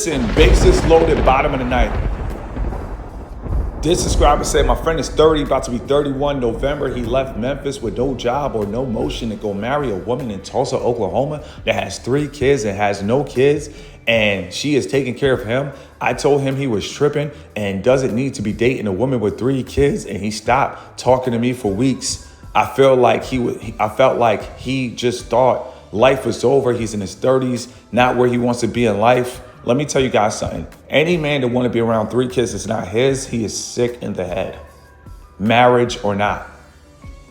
Listen, bases loaded, bottom of the ninth. This subscriber said, my friend is 30, about to be 31 November. He left Memphis with no job or no motion to go marry a woman in Tulsa, Oklahoma that has 3 kids and has no kids. And she is taking care of him. I told him he was tripping and doesn't need to be dating a woman with 3 kids. And he stopped talking to me for weeks. I felt like he just thought life was over. He's in his 30s, not where he wants to be in life. Let me tell you guys something. Any man that want to be around 3 kids that's not his, he is sick in the head, marriage or not.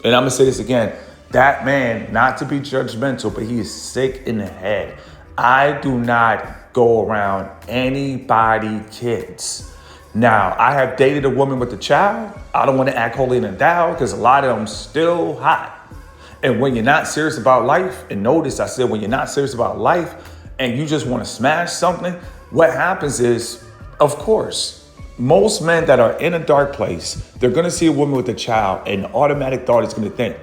And I'm going to say this again. That man, not to be judgmental, but he is sick in the head. I do not go around anybody kids. Now, I have dated a woman with a child. I don't want to act holier than thou because a lot of them still hot. And when you're not serious about life, and notice I said when you're not serious about life, and you just want to smash something, what happens is, of course, most men that are in a dark place, they're going to see a woman with a child and the automatic thought is going to think,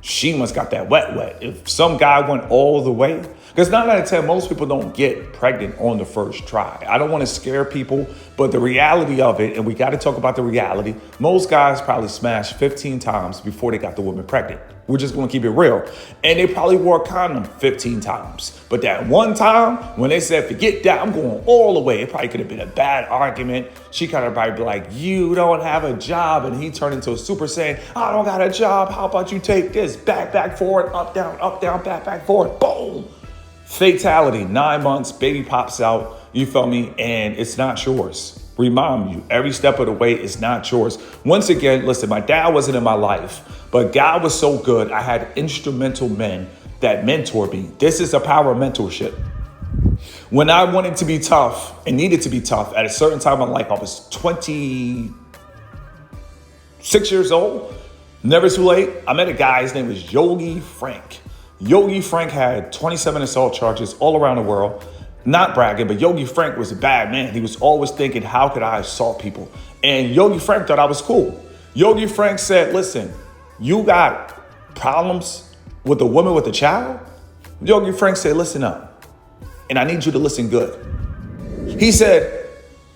she must got that wet. If some guy went all the way, because 9 out of 10, most people don't get pregnant on the first try. I don't want to scare people, but the reality of it, and we got to talk about the reality, most guys probably smashed 15 times before they got the woman pregnant. We're just going to keep it real. And they probably wore a condom 15 times. But that one time when they said, forget that, I'm going all the way. It probably could have been a bad argument. She kind of probably be like, you don't have a job. And he turned into a super saying, I don't got a job. How about you take this? Back, forward, up, down, back, forward. Boom. Fatality. 9 months, baby pops out. You feel me? And it's not yours. Remind you, every step of the way is not yours. Once again, listen, my dad wasn't in my life, but God was so good. I had instrumental men that mentored me. This is the power of mentorship. When I wanted to be tough and needed to be tough at a certain time in life, I was 26 years old, never too late. I met a guy, his name was Yogi Frank. Yogi Frank had 27 assault charges all around the world. Not bragging, but Yogi Frank was a bad man. He was always thinking, how could I assault people? And Yogi Frank thought I was cool. Yogi Frank said, listen, you got problems with a woman with a child? Yogi Frank said, listen up. And I need you to listen good. He said,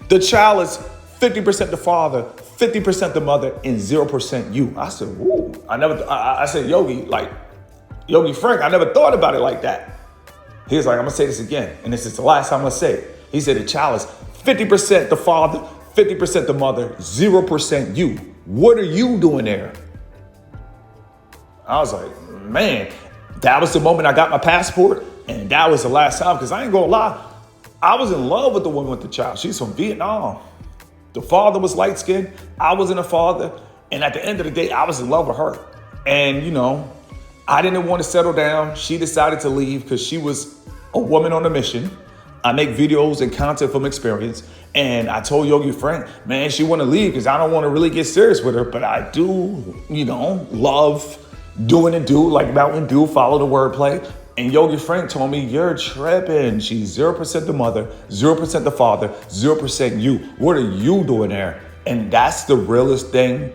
the child is 50% the father, 50% the mother, and 0% you. I said, whoa. I said, Yogi Frank, I never thought about it like that. He was like, I'm going to say this again, and this is the last time I'm going to say it. He said the child is 50% the father, 50% the mother, 0% you. What are you doing there? I was like, man, that was the moment I got my passport, and that was the last time, because I ain't going to lie. I was in love with the woman with the child. She's from Vietnam. The father was light-skinned. I wasn't a father, and at the end of the day, I was in love with her. And, I didn't want to settle down. She decided to leave because she was a woman on a mission. I make videos and content from experience. And I told Yogi Frank, man, she want to leave because I don't want to really get serious with her. But I do, love doing and do like Mountain Dew, follow the wordplay. And Yogi Frank told me, you're tripping. She's 0% the mother, 0% the father, 0% you. What are you doing there? And that's the realest thing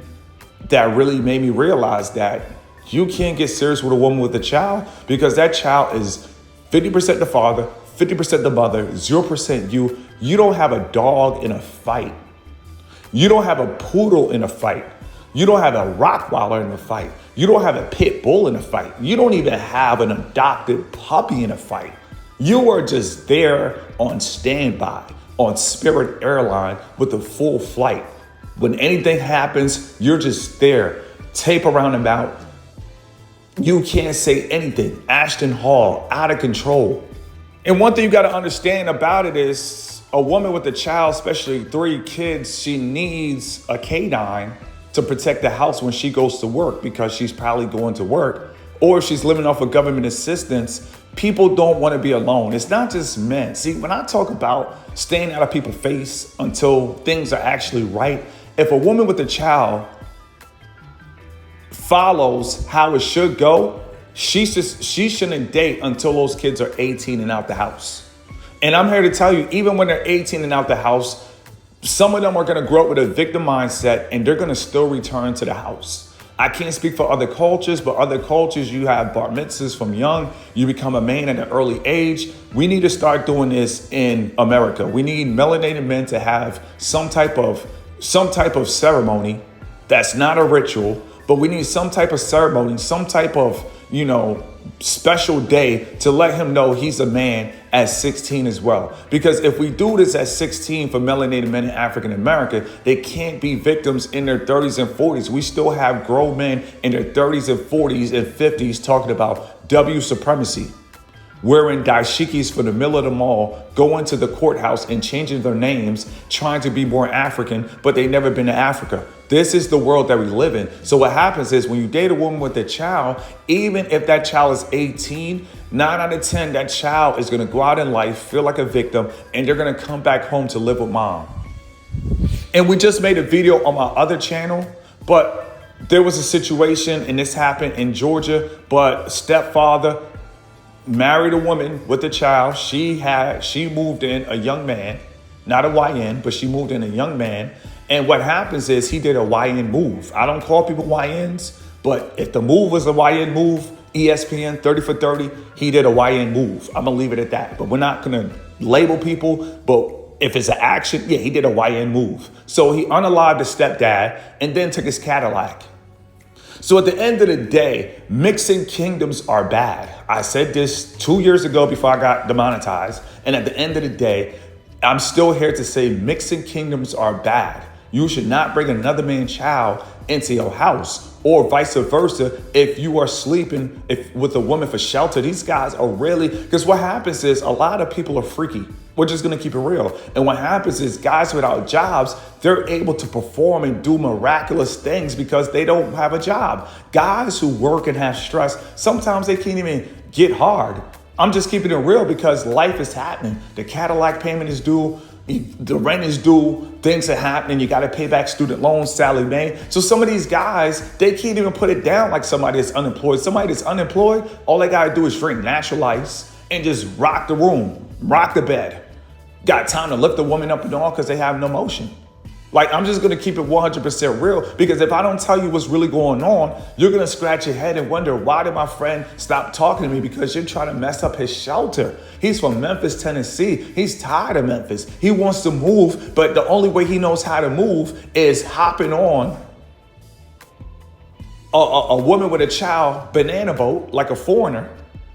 that really made me realize that you can't get serious with a woman with a child because that child is 50% the father, 50% the mother, 0% you. You don't have a dog in a fight. You don't have a poodle in a fight. You don't have a Rottweiler in a fight. You don't have a pit bull in a fight. You don't even have an adopted puppy in a fight. You are just there on standby on Spirit Airline with a full flight. When anything happens, you're just there, tape around the mouth. You can't say anything. Ashton Hall, out of control. And one thing you got to understand about it is a woman with a child, especially 3 kids, she needs a canine to protect the house when she goes to work because she's probably going to work. Or if she's living off of government assistance, people don't want to be alone. It's not just men. See, when I talk about staying out of people's face until things are actually right, if a woman with a child follows how it should go, she shouldn't date until those kids are 18 and out the house. And I'm here to tell you, even when they're 18 and out the house, some of them are going to grow up with a victim mindset and they're going to still return to the house. I can't speak for other cultures, but other cultures, you have bar mitzvahs from young. You become a man at an early age. We need to start doing this in America. We need melanated men to have some type of ceremony that's not a ritual, but we need some type of ceremony, some type of, special day to let him know he's a man at 16 as well. Because if we do this at 16 for melanated men in African America, they can't be victims in their 30s and 40s. We still have grown men in their 30s and 40s and 50s talking about W supremacy, wearing dashikis from the middle of the mall, going to the courthouse and changing their names, trying to be more African, but they never been to Africa. This is the world that we live in. So what happens is when you date a woman with a child, even if that child is 18, 9 out of 10, that child is gonna go out in life, feel like a victim, and they're gonna come back home to live with mom. And we just made a video on my other channel, but there was a situation, and this happened in Georgia, but stepfather married a woman with a child. She moved in a young man, not a YN, but she moved in a young man. And what happens is he did a YN move. I don't call people YNs, but if the move was a YN move, ESPN 30 for 30, he did a YN move. I'm gonna leave it at that. But we're not gonna label people, but if it's an action, yeah, he did a YN move. So he unalived the stepdad and then took his Cadillac. So at the end of the day, mixing kingdoms are bad. I said this 2 years ago before I got demonetized. And at the end of the day, I'm still here to say mixing kingdoms are bad. You should not bring another man's child into your house, or vice versa. If you are sleeping with a woman for shelter, these guys are really, because what happens is a lot of people are freaky. We're just going to keep it real. And what happens is guys without jobs, they're able to perform and do miraculous things because they don't have a job. Guys who work and have stress, sometimes they can't even get hard. I'm just keeping it real because life is happening. The Cadillac payment is due. The rent is due, things are happening, you got to pay back student loans, Sally Mae. So some of these guys, they can't even put it down like somebody that's unemployed. Somebody that's unemployed, all they got to do is drink natural ice and just rock the room, rock the bed. Got time to lift the woman up and all because they have no motion. Like, I'm just going to keep it 100% real, because if I don't tell you what's really going on, you're going to scratch your head and wonder, why did my friend stop talking to me? Because you're trying to mess up his shelter. He's from Memphis, Tennessee. He's tired of Memphis. He wants to move, but the only way he knows how to move is hopping on a woman with a child banana boat, like a foreigner,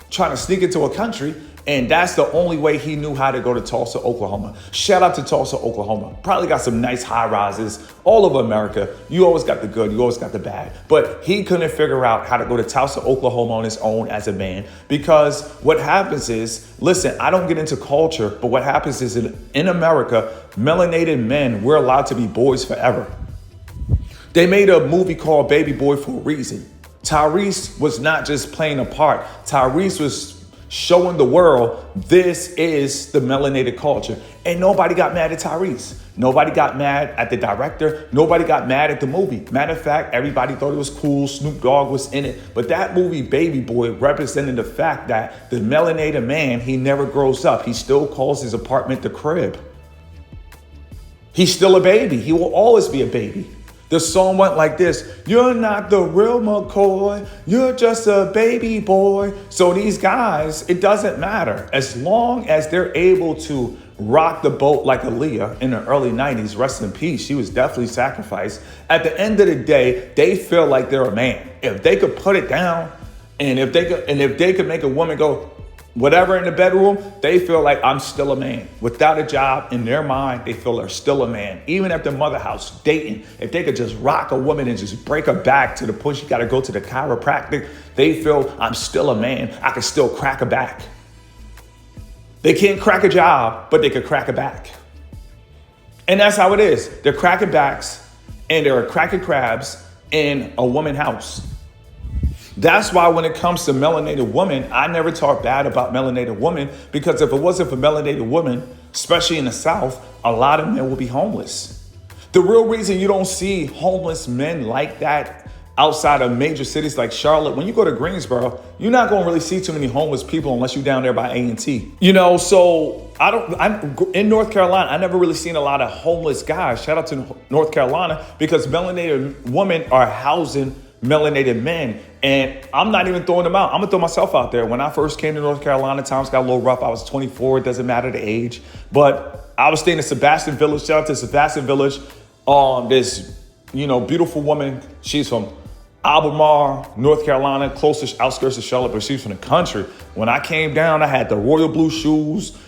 trying to sneak into a country. And that's the only way he knew how to go to Tulsa, Oklahoma. Shout out to Tulsa, Oklahoma. Probably got some nice high rises all over America. You always got the good, you always got the bad. But he couldn't figure out how to go to Tulsa, Oklahoma on his own as a man. Because what happens is, listen, I don't get into culture, but what happens is in America, melanated men, we're allowed to be boys forever. They made a movie called Baby Boy for a reason. Tyrese was not just playing a part. Tyrese was showing the world this is the melanated culture. And nobody got mad at Tyrese. Nobody got mad at the director. Nobody got mad at the movie. Matter of fact, everybody thought it was cool. Snoop Dogg was in it. But that movie, Baby Boy, represented the fact that the melanated man, he never grows up. He still calls his apartment the crib. He's still a baby. He will always be a baby. The song went like this: you're not the real McCoy, you're just a baby boy. So these guys, it doesn't matter. As long as they're able to rock the boat like Aaliyah in the early 90s, rest in peace, she was definitely sacrificed. At the end of the day, they feel like they're a man. If they could put it down, and if they could make a woman go whatever in the bedroom, they feel like I'm still a man. Without a job, in their mind, they feel they're still a man. Even at their mother house, dating, if they could just rock a woman and just break her back to the point she got to go to the chiropractic, they feel I'm still a man. I can still crack a back. They can't crack a job, but they could crack a back. And that's how it is. They're cracking backs and they're cracking crabs in a woman's house. That's why when it comes to melanated women, I never talk bad about melanated women, because if it wasn't for melanated women, especially in the South, a lot of men will be homeless. The real reason you don't see homeless men like that outside of major cities like Charlotte, when you go to Greensboro, you're not going to really see too many homeless people unless you're down there by A&T. So I'm in North Carolina. I never really seen a lot of homeless guys. Shout out to North Carolina, because melanated women are housing melanated men. And I'm not even throwing them out. I'm gonna throw myself out there. When I first came to North Carolina, times got a little rough. I was 24, it doesn't matter the age. But I was staying in Sebastian Village. Shout out to Sebastian Village. This, beautiful woman. She's from Albemarle, North Carolina, closest outskirts of Charlotte, but she's from the country. When I came down, I had the royal blue shoes,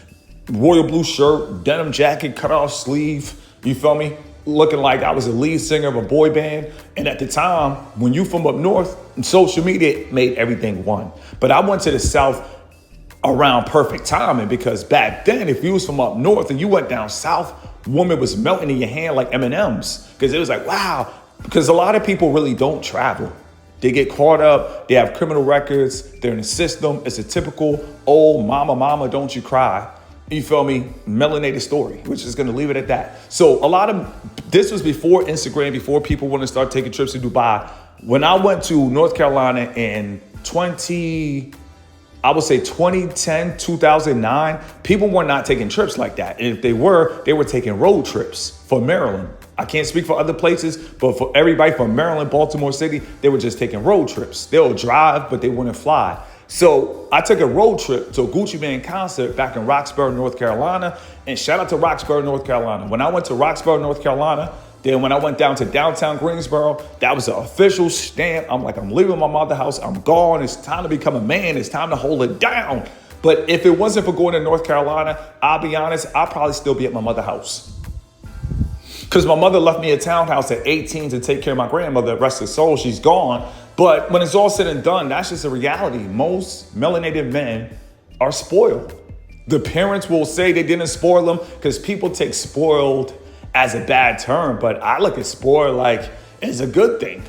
royal blue shirt, denim jacket, cut off sleeve. You feel me? Looking like I was the lead singer of a boy band. And at the time, when you from up north, social media made everything one. But I went to the South around perfect timing, because back then, if you was from up north and you went down south, woman was melting in your hand like M&Ms. Because it was like, wow. Because a lot of people really don't travel. They get caught up. They have criminal records. They're in the system. It's a typical old mama, don't you cry. You feel me? Melanated story, which is going to leave it at that. So this was before Instagram, before people want to start taking trips to Dubai. When I went to North Carolina in 2010, 2009, people were not taking trips like that. And if they were taking road trips for Maryland. I can't speak for other places, but for everybody from Maryland, Baltimore City, they were just taking road trips. They'll drive, but they wouldn't fly. So I took a road trip to a Gucci Mane concert back in Roxborough, North Carolina. And shout out to Roxborough, North Carolina. When I went to Roxborough, North Carolina, then when I went down to downtown Greensboro, that was an official stamp. I'm like, I'm leaving my mother's house. I'm gone. It's time to become a man. It's time to hold it down. But if it wasn't for going to North Carolina, I'll be honest, I'd probably still be at my mother's house. Because my mother left me a townhouse at 18 to take care of my grandmother. Rest her soul, she's gone. But when it's all said and done, that's just a reality. Most melanated men are spoiled. The parents will say they didn't spoil them, because people take spoiled as a bad term. But I look at spoiled like it's a good thing.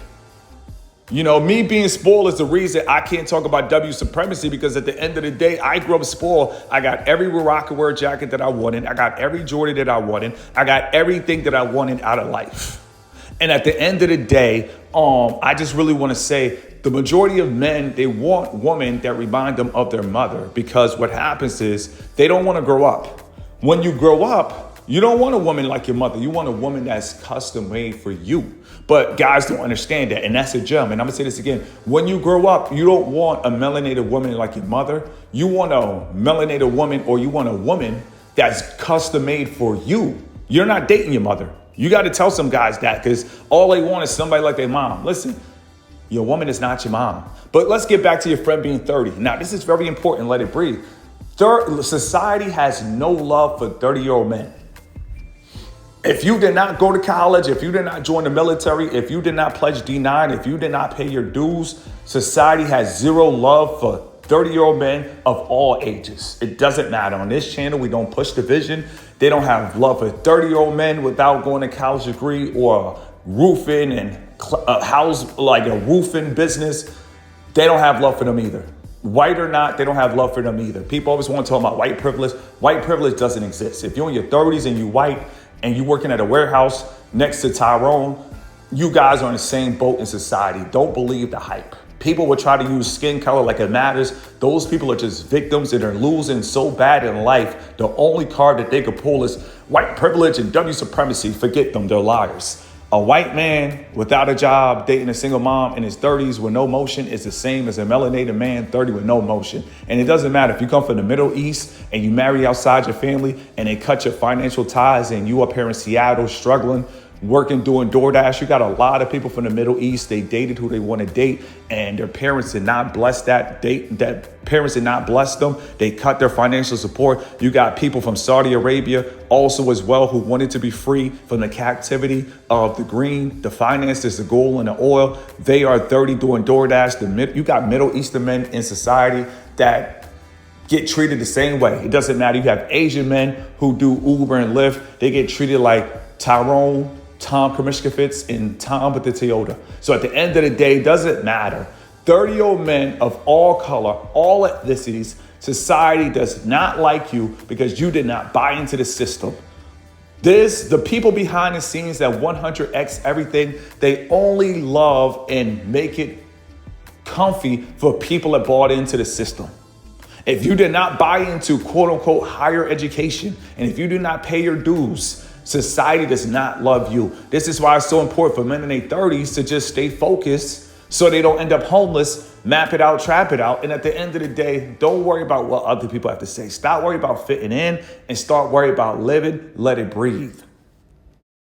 Me being spoiled is the reason I can't talk about W supremacy, because at the end of the day, I grew up spoiled. I got every Rockaware jacket that I wanted. I got every Jordan that I wanted. I got everything that I wanted out of life. And at the end of the day, I just really want to say the majority of men, they want women that remind them of their mother, because what happens is they don't want to grow up. When you grow up, you don't want a woman like your mother. You want a woman that's custom made for you. But guys don't understand that. And that's a gem. And I'm going to say this again. When you grow up, you don't want a melanated woman like your mother. You want a melanated woman, or you want a woman that's custom made for you. You're not dating your mother. You got to tell some guys that, because all they want is somebody like their mom. Listen, your woman is not your mom. But let's get back to your friend being 30. Now, this is very important. Let it breathe. Society has no love for 30-year-old men. If you did not go to college, if you did not join the military, if you did not pledge D9, if you did not pay your dues, society has zero love for 30-year-old men of all ages. It doesn't matter. On this channel, we don't push division. They don't have love for 30-year-old men without going to college degree or roofing and a house, like a roofing business. They don't have love for them either. White or not, they don't have love for them either. People always want to talk about white privilege. White privilege doesn't exist. If you're in your 30s and you white and you working at a warehouse next to Tyrone, you guys are in the same boat in society. Don't believe the hype. People will try to use skin color like it matters. Those people are just victims, and they're losing so bad in life. The only card that they could pull is white privilege and W supremacy. Forget them, they're liars. A white man without a job dating a single mom in his 30s with no motion is the same as a melanated man 30 with no motion. And it doesn't matter if you come from the Middle East and you marry outside your family and they cut your financial ties and you up here in Seattle struggling, working, doing DoorDash. You got a lot of people from the Middle East. They dated who they want to date, and their parents did not bless that date. That parents did not bless them. They cut their financial support. You got people from Saudi Arabia also as well who wanted to be free from the captivity of the green, the finances, the gold, and the oil. They are 30 doing DoorDash. You got Middle Eastern men in society that get treated the same way. It doesn't matter. You have Asian men who do Uber and Lyft. They get treated like Tyrone, Tom Kromishkovitz, and Tom with the Toyota. So at the end of the day, it doesn't matter. 30-year-old men of all color, all ethnicities, society does not like you because you did not buy into the system. The people behind the scenes that 100x everything, they only love and make it comfy for people that bought into the system. If you did not buy into quote unquote higher education, and if you do not pay your dues, society does not love you. This is why it's so important for men in their 30s to just stay focused so they don't end up homeless. Map it out, trap it out. And at the end of the day, don't worry about what other people have to say. Stop worrying about fitting in and start worrying about living. Let it breathe.